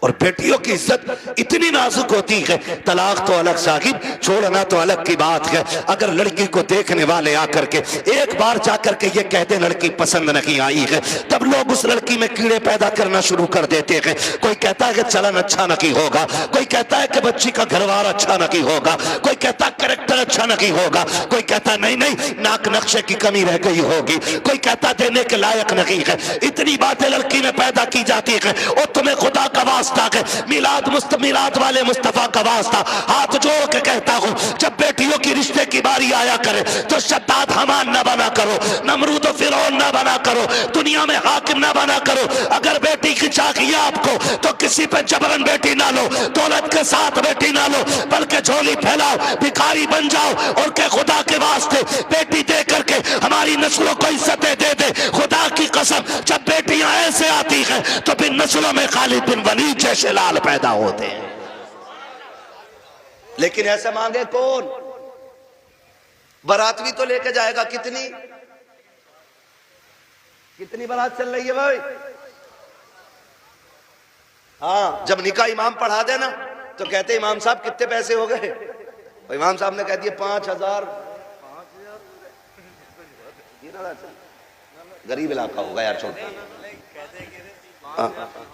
और बेटियों की इज्जत इतनी नाजुक होती है, तलाक तो अलग साहिब, छोड़ना तो अलग की बात है। अगर लड़की को देखने वाले आकर के एक बार जाकर के ये कहते लड़की पसंद नहीं आई है, तब लोग उस लड़की में कीड़े पैदा करना शुरू कर देते हैं। कोई कहता है कि चलन अच्छा नहीं होगा, कोई कहता है कि बच्ची का घरवार अच्छा नहीं होगा, कोई कहता है कैरेक्टर अच्छा नहीं होगा, कोई कहता नहीं नहीं नाक नक्शे की कमी रह गई होगी, कोई कहता देने के लायक नहीं है। इतनी बातें लड़की में पैदा की जाती है। और तुम्हें खुदा का वास्ता है, मिलाद वाले मुस्तफा का वास्ता हाथ जोड़ के कहता हूं, जब बेटियों की रिश्ते की बारी आया करे तो शद्दाद हमान ना बना करो, नमरूद फिरौन ना बना करो, दुनिया में हाकिम ना बना करो। अगर बेटी की चाहिए आपको तो किसी पे जबरन बेटी ना लो, दौलत के साथ बेटी ना लो, बल्कि झोली फैलाओ, भिखारी बन जाओ और के खुदा के वास्ते बेटी दे करके हमारी नस्लों को इज्जतें दे दे। खुदा की कसम, जब बेटियां ऐसे आती हैं तो फिर नस्लों में खालिद बिन वलीद जैसे लाल पैदा होते हैं। लेकिन ऐसे मांगे कौन? बारात भी तो लेके जाएगा। कितनी बारात चल रही है भाई? हाँ, जब निकाह इमाम पढ़ा देना तो कहते इमाम साहब कितने पैसे हो गए? इमाम साहब ने कह दिया 5,000। गरीब इलाका होगा यार, छोटा।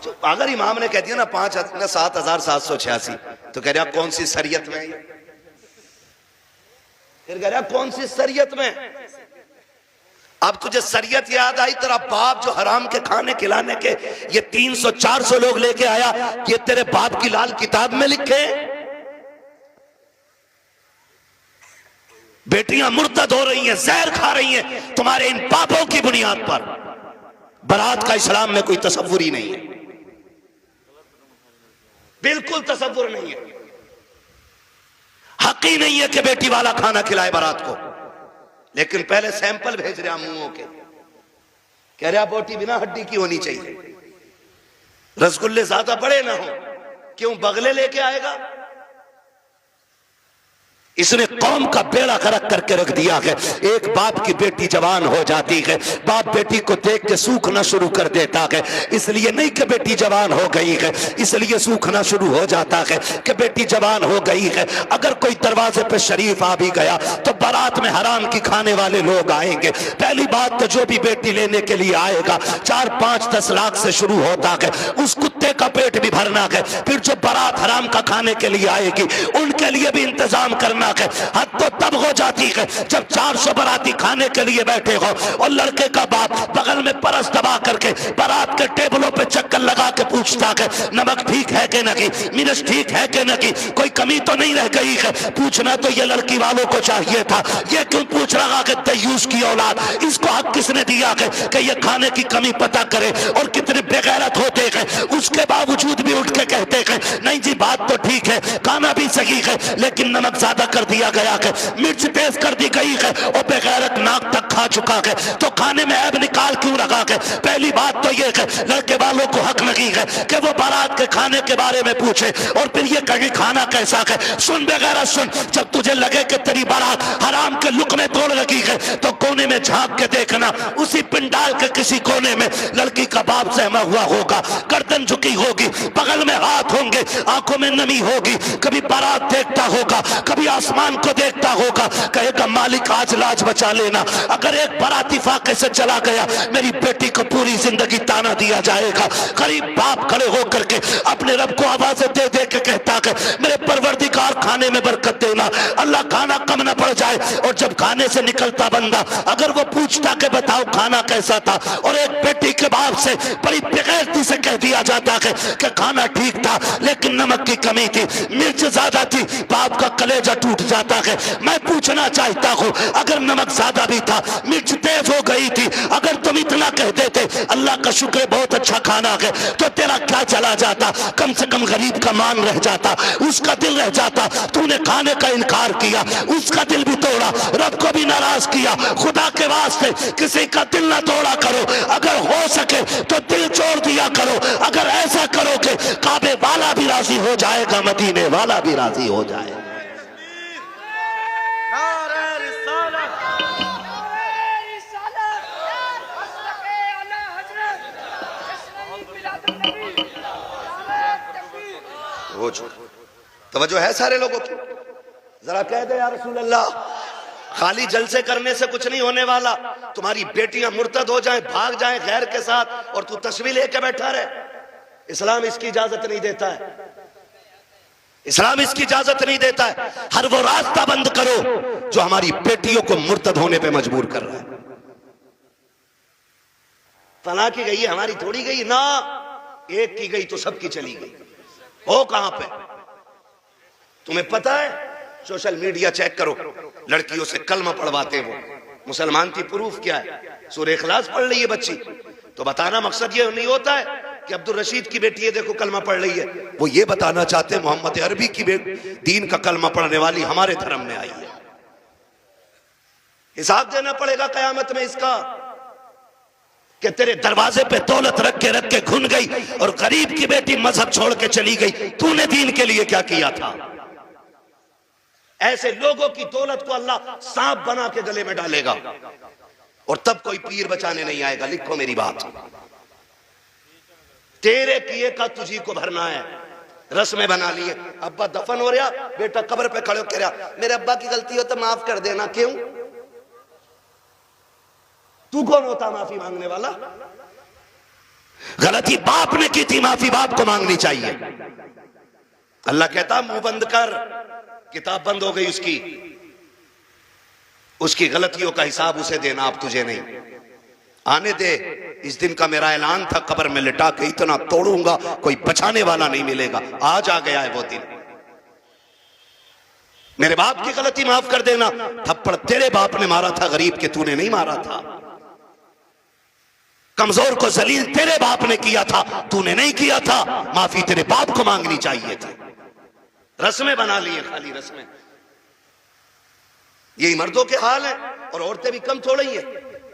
तो अगर इमाम ने कह दिया ना 7,786, तो कह रहा कौन सी शरीयत में? फिर कह रहा कौन सी शरीयत में? अब तुझे शरीयत याद आई, तेरा बाप जो हराम के खाने खिलाने के ये 300-400 लोग लेके आया, ये तेरे बाप की लाल किताब में लिखे? बेटियां मुर्तद हो रही हैं, जहर खा रही हैं तुम्हारे इन पापों की बुनियाद पर। बारात का इस्लाम में कोई तसव्वुर ही नहीं है, बिल्कुल तसव्वुर नहीं है। हक ही नहीं है कि बेटी वाला खाना खिलाए बारात को। लेकिन पहले सैंपल भेज रहा मुंहों के, कह रहा बोटी बिना हड्डी की होनी चाहिए, रसगुल्ले ज्यादा बड़े ना हो। क्यों? बगले लेके आएगा। इसने कौम का बेड़ा गर्क करके रख दिया है। एक बाप की बेटी जवान हो जाती है, बाप बेटी को देख के सूखना शुरू कर देता है। इसलिए नहीं कि बेटी जवान हो गई है, इसलिए सूखना शुरू हो जाता है कि बेटी जवान हो गई है। अगर कोई दरवाजे पे शरीफ आ भी गया तो बारात में हराम की खाने वाले लोग आएंगे। पहली बात तो जो भी बेटी लेने के लिए आएगा 4-5-10 लाख से शुरू होता है, उस कुत्ते का पेट भी भरना है। फिर जो बारात हराम का खाने के लिए आएगी उनके लिए भी इंतजाम करना है। हद तो तब हो जाती है जब 400 बाराती खाने के लिए बैठे हो और लड़के का बाप बगल में परस दबा करके बारात के टेबलों पे चक्कर लगा के पूछता है नमक ठीक है कि नहीं, मिर्च ठीक है कि नहीं, कोई कमी तो नहीं रह गई है। पूछना तो ये लड़की वालों को चाहिए था, ये क्यों पूछ रहा कि दयूस की औलाद, इसको हक किसने दिया है कि ये खाने की कमी पता करे? और कितने बेगैरत होते हैं, उसके बावजूद भी उठ के कहते हैं नहीं जी बात तो ठीक है, खाना भी सही है, लेकिन नमक ज्यादा कर दिया गया है, मिर्च तेज कर दी गई है और बेगैरत नाक तक खा चुका है, तो खाने में ऐब निकाल क्यों रखा है? पहली बात तो ये है लड़के वालों को हक नहीं है कि वो बारात के खाने के बारे में पूछे और फिर ये कहे खाना कैसा है। सुन बेगैरत सुन, जब तुझे लगे कि तेरी बारात हराम के लुकमे तोड़ लगी है तो कोने में झांक के देखना, उसी पिंडाल के किसी कोने में लड़की का बाप सहमा हुआ होगा, गर्दन झुकी होगी, बगल में हाथ होंगे, आंखों में नमी होगी, कभी बारात देखता होगा, कभी आसमान को देखता होगा, कहेगा मालिक आज लाज बचा लेना। अगर एक बाराती फाके से चला गया मेरी बेटी को पूरी जिंदगी ताना दिया जाएगा। गरीब बाप खड़े होकर के अपने रब को आवाज़ें दे दे के कहता है मेरे परवरदिगार खाने में बरकत देना, अल्लाह खाना कम न पड़ जाए। और जब खाने से निकलता बंदा अगर वो पूछता कि बताओ खाना कैसा था, और एक बेटी के बाप से बड़ी बेगैरती से कह दिया जाता है कि खाना ठीक था लेकिन नमक की कमी थी, मिर्च ज्यादा थी, बाप का कलेजा टूट जाता है। मैं पूछना चाहता हूं अगर नमक ज्यादा भी था, मिर्च तेज हो गई थी, अगर तुम इतना कह देते अल्लाह का शुक्र बहुत अच्छा खाना है, तो तेरा क्या चला जाता? कम से कम गरीब का मान रह जाता, उसका दिल रह जाता। तूने खाने का इनकार किया, उसका दिल भी तोड़ा, रब को भी नाराज किया। खुदा के वास्ते किसी का दिल ना तोड़ा करो, अगर हो सके तो दिल छोड़ दिया करो। अगर ऐसा करोगे काबे वाला भी राजी हो जाएगा, मदीने वाला भी राजी हो जाएगा। हो चुका। तवज्जो है सारे लोगों की? जरा कह दे या रसूल अल्लाह। खाली जलसे करने से कुछ नहीं होने वाला। तुम्हारी बेटियां मुर्तद हो जाएं, भाग जाएं गैर के साथ, और तू तस्वीर लेके बैठा रहे। इस्लाम इसकी इजाजत नहीं देता है। इस्लाम इसकी इजाजत नहीं देता है। हर वो रास्ता बंद करो जो हमारी बेटियों को मुर्तद होने पे मजबूर कर रहा है। फला की गई है, हमारी थोड़ी गई ना। एक की गई तो सबकी चली गई। हो कहां पे? तुम्हें पता है? सोशल मीडिया चेक करो, लड़कियों से कलमा पढ़वाते हो। मुसलमान की प्रूफ क्या है? सूरह इखलास पढ़ रही है बच्ची, तो बताना मकसद ये नहीं होता है कि अब्दुल रशीद की बेटी है देखो कलमा पढ़ रही है। वो ये बताना चाहते हैं मोहम्मद अरबी की दीन का कलमा पढ़ने वाली हमारे धर्म में आई है। हिसाब देना पड़ेगा कयामत में इसका, कि तेरे दरवाजे पे दौलत रख के घुन गई और गरीब की बेटी मजहब छोड़ के चली गई। तूने दीन के लिए क्या किया था? ऐसे लोगों की दौलत को अल्लाह सांप बना के गले में डालेगा, और तब कोई पीर बचाने नहीं आएगा। लिखो मेरी बात, तेरे किए का तुझी को भरना है। रस्में बना लिए, अब्बा दफन हो रहा, बेटा कब्र पे खड़े कह रहा मेरे अब्बा की गलती हो तो माफ कर देना। क्यों? तू कौन होता माफी मांगने वाला? गलती बाप ने की थी, माफी बाप को मांगनी चाहिए। अल्लाह कहता मुंह बंद कर, किताब बंद हो गई उसकी गलतियों का हिसाब उसे देना, अब तुझे नहीं। आने दे, इस दिन का मेरा ऐलान था, कब्र में लिटा के इतना तोड़ूंगा कोई बचाने वाला नहीं मिलेगा। आज आ गया है वो दिन। मेरे बाप की गलती माफ कर देना। थप्पड़ तेरे बाप ने मारा था गरीब के, तूने नहीं मारा था। कमजोर को जलील तेरे बाप ने किया था, तूने नहीं किया था। माफी तेरे बाप को मांगनी चाहिए थी। रस्में बना लिए, खाली रस्में। यही मर्दों के हाल है, और औरतें भी कम थोड़ी है।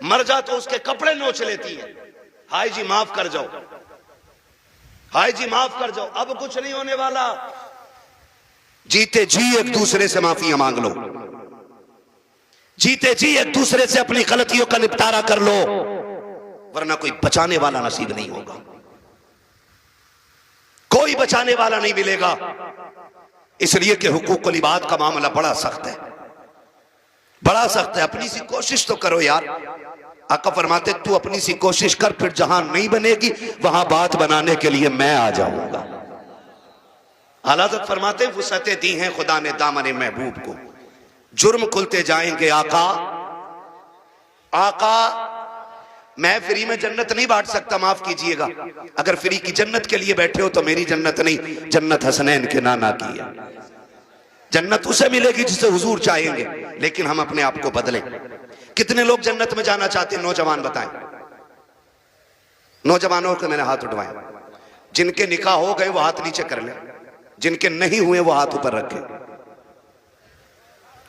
मर जा तो उसके कपड़े नोच लेती है। हाय जी माफ कर जाओ, हाय जी माफ कर जाओ। अब कुछ नहीं होने वाला। जीते जी एक दूसरे से माफियां मांग लो, जीते जी एक दूसरे से अपनी गलतियों का निपटारा कर लो, वरना कोई बचाने वाला नसीब नहीं होगा। कोई बचाने वाला नहीं मिलेगा। इसलिए कि हुकूकुल इबाद का मामला बड़ा सख्त है, बड़ा सख्त है। अपनी सी कोशिश तो करो यार। आका फरमाते तू अपनी सी कोशिश कर, फिर जहां नहीं बनेगी वहां बात बनाने के लिए मैं आ जाऊंगा। हालात फरमाते फुसतें दी हैं खुदा ने दामन महबूब को, जुर्म खुलते जाएंगे आका। आका मैं फ्री में जन्नत नहीं बांट सकता, माफ कीजिएगा। अगर फ्री की जन्नत के लिए बैठे हो तो मेरी जन्नत नहीं, जन्नत हसनैन के नाना की है। जन्नत उसे मिलेगी जिसे हुजूर चाहेंगे, लेकिन हम अपने आप को बदलें। कितने लोग जन्नत में जाना चाहते हैं? नौजवान बताएं। नौजवानों के मैंने हाथ उठवाएं। जिनके निकाह हो गए वो हाथ नीचे कर ले, जिनके नहीं हुए वो हाथ ऊपर रखे।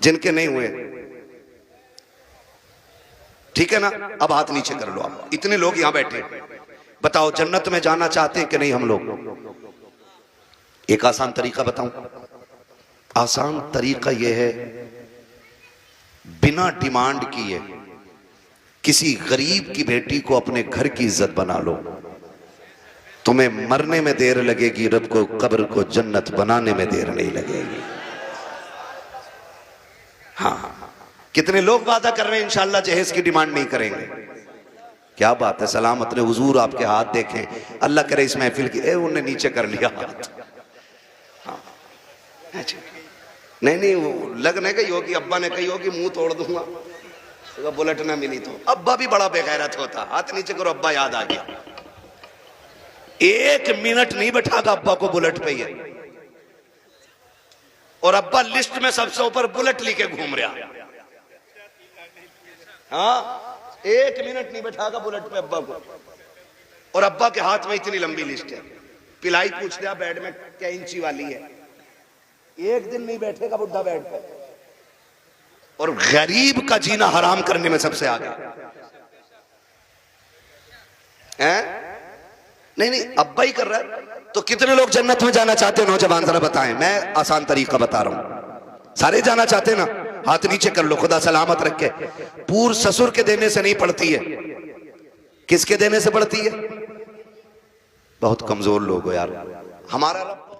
जिनके नहीं हुए ठीक है ना, अब हाथ नीचे कर लो। आप इतने लोग यहां बैठे, बताओ जन्नत में जाना चाहते हैं कि नहीं हम लोग? एक आसान तरीका बताऊं। आसान तरीका यह है, बिना डिमांड किए किसी गरीब की बेटी को अपने घर की इज्जत बना लो। तुम्हें मरने में देर लगेगी, रब को कब्र को जन्नत बनाने में देर नहीं लगेगी। हाँ, कितने लोग वादा कर रहे हैं इंशाअल्लाह जहेज की डिमांड नहीं करेंगे। क्या बात है, सलामत ने हुजूर आपके हाथ देखें। अल्लाह करे इस महफिल की, उन्हें नीचे कर लिया हाथ। हाँ नहीं वो लगने गई होगी, अब्बा ने कही होगी मुंह तोड़ दूंगा तो बुलेट ना मिली तो। अब्बा भी बड़ा बेगैरत होता, हाथ नीचे करो, अब्बा याद आ गया। 1 मिनट नहीं बैठागा अब्बा को बुलेट पे ये, और अब्बा लिस्ट में सबसे ऊपर बुलेट लेके घूम रहा। हाँ 1 मिनट नहीं बैठागा बुलेट पे अब्बा को, और अब्बा के हाथ में इतनी लंबी लिस्ट है। पिलाई पूछ दिया बेड में क्या इंची वाली है, 1 दिन नहीं बैठेगा बुढ़ा बेड पे। और गरीब का जीना हराम करने में सबसे आगे है। नहीं अब्बा ही कर रहा है। तो कितने लोग जन्नत में जाना चाहते हैं? नौजवान जरा बताएं। मैं आसान तरीका बता रहा हूं। सारे जाना चाहते हैं ना? हाथ नीचे कर लो, खुदा सलामत रखे। पूर ससुर के देने से नहीं पड़ती है, किसके देने से पड़ती है? बहुत कमजोर लोग हो यार। हमारा रब